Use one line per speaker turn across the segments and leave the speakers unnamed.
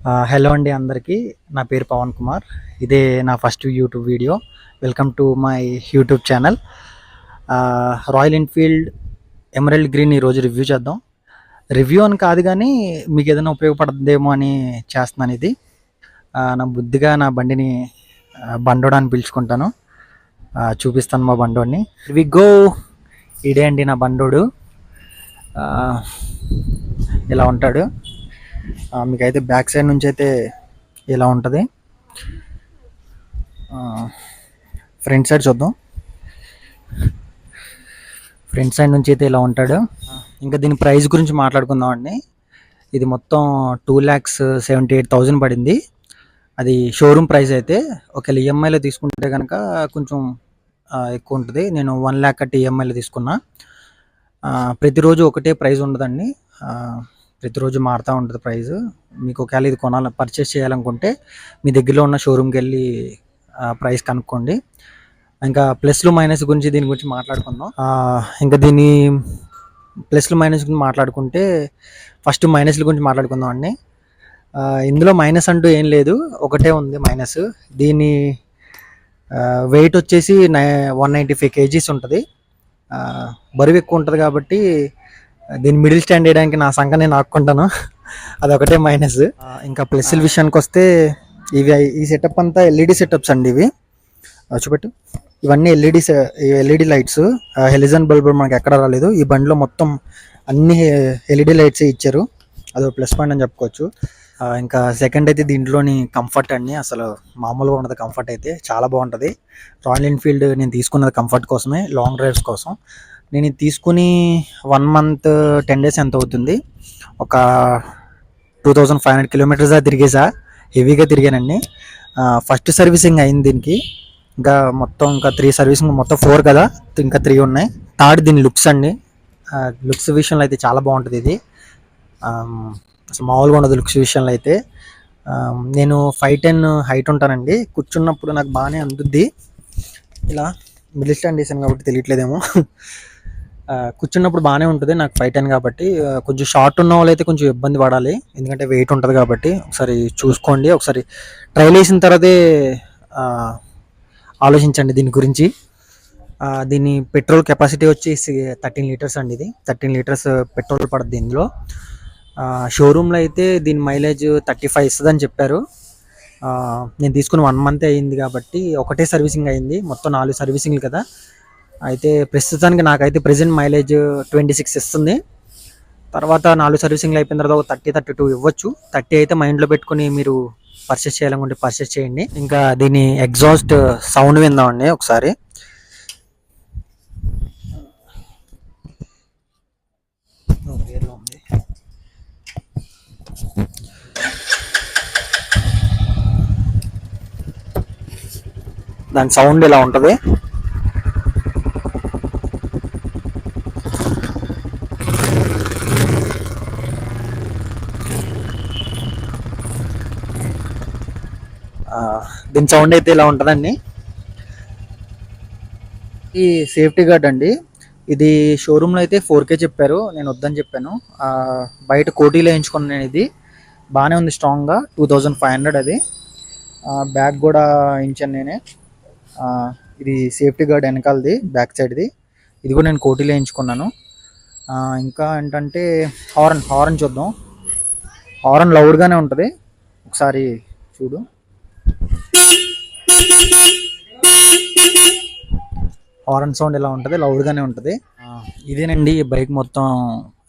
Hello అండి అందరికీ. నా పేరు పవన్ కుమార్. ఇదే నా first YouTube video. Welcome to my YouTube channel. Royal Enfield emerald green ఈరోజు రివ్యూ చేద్దాం. రివ్యూ అని కాదు కానీ మీకు ఏదైనా ఉపయోగపడుతుందేమో అని చేస్తున్నాను ఇది. నా బుద్ధిగా నా బండిని బండోడా అని పిలుచుకుంటాను. చూపిస్తాను మా బండోడిని. We go. ఇదే అండి నా బండోడు. ఇలా ఉంటాడు. మీకైతే బ్యాక్ సైడ్ నుంచి అయితే ఇలా ఉంటుంది. ఫ్రంట్ సైడ్ చూద్దాం. ఫ్రంట్ సైడ్ నుంచి అయితే ఇలా ఉంటాడు. ఇంకా దీని ప్రైస్ గురించి మాట్లాడుకుందాం అండి. ఇది మొత్తం 2,78,000 పడింది. అది షోరూమ్ ప్రైస్. అయితే ఒకవేళ ఈఎంఐలో తీసుకుంటే కనుక కొంచెం ఎక్కువ ఉంటుంది. నేను 1,00,000 ఈఎంఐలో తీసుకున్నా. ప్రతిరోజు ఒకటే ప్రైస్ ఉండదండి. ప్రతిరోజు మారుతూ ఉంటుంది ప్రైస్. మీకు ఒకవేళ ఇది పర్చేస్ చేయాలనుకుంటే మీ దగ్గరలో ఉన్న షోరూమ్కి వెళ్ళి ప్రైస్ కనుక్కోండి. ఇంకా ప్లస్లు మైనస్ గురించి దీని గురించి మాట్లాడుకుందాం. ఇంకా దీని ప్లస్లు మైనస్ గురించి మాట్లాడుకుంటే ఫస్ట్ మైనస్ల గురించి మాట్లాడుకుందాం అండి. ఇందులో మైనస్ అంటూ ఏం లేదు, ఒకటే ఉంది మైనస్. దీని వెయిట్ వచ్చేసి 195 kgs ఉంటుంది. బరువు ఎక్కువ ఉంటుంది కాబట్టి దీన్ని మిడిల్ స్టాండ్ వేయడానికి నా సంఖ నేను ఆక్కుంటాను. అదొకటే మైనస్. ఇంకా ప్లస్ల విషయానికి వస్తే ఈ సెటప్ అంతా ఎల్ఈడి సెటప్స్ అండి. ఇవి చూపెట్టు. ఇవన్నీ ఎల్ఈడి లైట్స్. హెలిజన్ బల్బ్ మనకి ఎక్కడ రాలేదు. ఈ బండిలో మొత్తం అన్ని ఎల్ఈడి లైట్స్ ఇచ్చారు. అదో ప్లస్ పాయింట్ అని చెప్పుకోవచ్చు. ఇంకా సెకండ్ అయితే దీంట్లోని కంఫర్ట్ అండి. అసలు మామూలుగా ఉండదు కంఫర్ట్. అయితే చాలా బాగుంటుంది. రాయల్ ఎన్ఫీల్డ్ నేను తీసుకున్నది కంఫర్ట్ కోసమే, లాంగ్ డ్రైవ్స్ కోసం. నేను ఇది తీసుకుని 1 month 10 days ఎంత అవుతుంది, ఒక 2,500 kilometers తిరిగేసా. హెవీగా తిరిగానండి. ఫస్ట్ సర్వీసింగ్ అయింది దీనికి. ఇంకా మొత్తం ఇంకా 3 సర్వీసింగ్, మొత్తం 4 కదా, ఇంకా 3 ఉన్నాయి. థర్డ్ దీని లుక్స్ అండి. లుక్స్ విషయంలో అయితే చాలా బాగుంటుంది ఇది. అసలు మామూలుగా ఉండదు లుక్స్ విషయంలో అయితే. నేను 5'10" హైట్ ఉంటానండి. కూర్చున్నప్పుడు నాకు బాగానే అందుద్ది. ఇలా మిడిల్ స్టాండ్ వేసాను కాబట్టి తెలియట్లేదేమో. కూర్చున్నప్పుడు బాగానే ఉంటుంది నాకు 5'10" కాబట్టి. కొంచెం షార్ట్ ఉన్న వాళ్ళు అయితే కొంచెం ఇబ్బంది పడాలి, ఎందుకంటే వెయిట్ ఉంటుంది కాబట్టి. ఒకసారి చూసుకోండి, ఒకసారి ట్రైల్ వేసిన తర్వాతే ఆలోచించండి దీని గురించి. దీని పెట్రోల్ కెపాసిటీ వచ్చేసి 13 liters అండి. ఇది 13 liters పెట్రోల్ పడుతుంది ఇందులో. షోరూంలో అయితే దీని మైలేజ్ 35 ఇస్తుందని చెప్పారు. నేను తీసుకుని 1 month అయింది కాబట్టి ఒకటే సర్వీసింగ్ అయింది. మొత్తం 4 సర్వీసింగ్లు కదా. అయితే ప్రస్తుతానికి నాకైతే ప్రెజెంట్ మైలేజ్ 26 ఇస్తుంది. తర్వాత 4 సర్వీసింగ్లు అయిపోయిన తర్వాత ఒక 30-32 ఇవ్వచ్చు. 30 అయితే మైండ్లో పెట్టుకుని మీరు పర్చేస్ చేయాలనుకుంటే పర్చేస్ చేయండి. ఇంకా దీని ఎగ్జాస్ట్ సౌండ్ విందామండి ఒకసారి. దాని సౌండ్ ఇలా ఉంటుంది. దీని సౌండ్ అయితే ఇలా ఉంటుందండి. ఈ సేఫ్టీ గార్డ్ అండి. ఇది షోరూంలో అయితే 4K చెప్పారు, నేను వద్దని చెప్పాను. బయట కోటీలో వేయించుకున్నాను నేను. ఇది బాగానే ఉంది, స్ట్రాంగ్గా. 2,500 అది. బ్యాగ్ కూడా వేయించాను నేనే. ఇది సేఫ్టీ గార్డ్ వెనకాలది, బ్యాక్ సైడ్ది. ఇది కూడా నేను కోటీలో వేయించుకున్నాను. ఇంకా ఏంటంటే హారన్ చూద్దాం. హారన్ లౌడ్గానే ఉంటుంది, ఒకసారి చూడు. హారన్ సౌండ్ ఇలా ఉంటుంది, లౌడ్గానే ఉంటుంది. ఇదేనండి ఈ బైక్ మొత్తం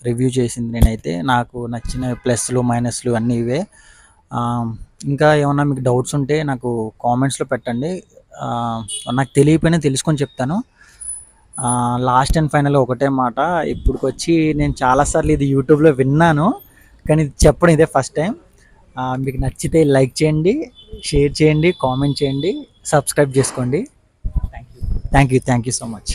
రివ్యూ చేసింది నేనైతే. నాకు నచ్చిన ప్లస్లు మైనస్లు అన్నీ ఇవే. ఇంకా ఏమన్నా మీకు డౌట్స్ ఉంటే నాకు కామెంట్స్లో పెట్టండి. నాకు తెలియకపోయినా తెలుసుకొని చెప్తాను. లాస్ట్ అండ్ ఫైనల్ ఒకటే మాట. ఇప్పుడుకొచ్చి నేను చాలాసార్లు ఇది యూట్యూబ్లో విన్నాను, కానీ ఇది చెప్పడం ఇదే ఫస్ట్ టైం. మీకు నచ్చితే లైక్ చేయండి, షేర్ చేయండి, కామెంట్ చేయండి, సబ్స్క్రైబ్ చేసుకోండి. Thank you so much.